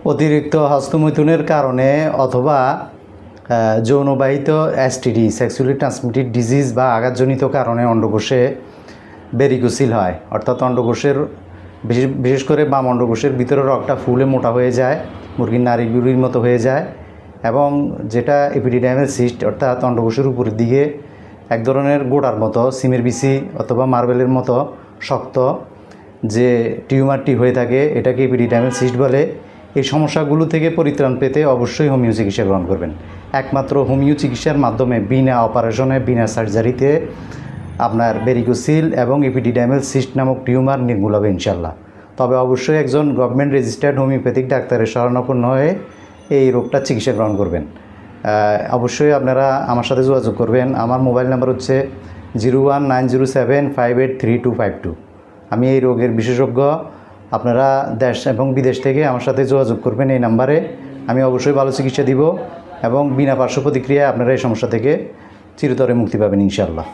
অতিরিক্ত হস্তমৈথুনের কারণে অথবা যৌনবাহিত এসটিডি সেক্সুয়ালি ট্রান্সমিটেড ডিজিজ বা আঘাতজনিত কারণে অন্ডকোষে ভেরিকোসিল হয়, অর্থাৎ অন্ডকোষের বিশেষ করে বাম অন্ডকোষের ভিতরে রগটা ফুলে মোটা হয়ে যায়, মুরগির নাড়ি বুড়ির মতো হয়ে যায় এবং যেটা এপিডিডাইমাল সিস্ট অর্থাৎ অন্ডকোষের উপরের দিকে এক ধরনের গোড়ার মতো সিমের বিসি অথবা মার্বেলের মতো শক্ত যে টিউমারটি হয়ে থাকে এটাকে এপিডিডাইমাল সিস্ট বলে। এই সমস্যাগুলো থেকে পরিত্রাণ পেতে অবশ্যই হোমিও চিকিৎসা গ্রহণ করবেন। একমাত্র হোমিও চিকিৎসার মাধ্যমে বিনা অপারেশনে বিনা সার্জারিতে আপনার ভেরিকোসিল এবং এপিডিডাইমাল সিস্ট নামক টিউমার নির্মূল হবে ইনশাল্লাহ। তবে অবশ্যই একজন গভর্নমেন্ট রেজিস্টার্ড হোমিওপ্যাথিক ডাক্তারের শরণাপন্ন হয়ে এই রোগটার চিকিৎসা গ্রহণ করবেন। অবশ্যই আপনারা আমার সাথে যোগাযোগ করবেন। আমার মোবাইল নাম্বার হচ্ছে 019075832252। আমি এই রোগের বিশেষজ্ঞ। আপনারা দেশ এবং বিদেশ থেকে আমার সাথে যোগাযোগ করবেন এই নাম্বারে। আমি অবশ্যই ভালো চিকিৎসা দিব এবং বিনা পার্শ্ব প্রতিক্রিয়ায় আপনারা এই সমস্যা থেকে চিরতরে মুক্তি পাবেন ইনশাআল্লাহ।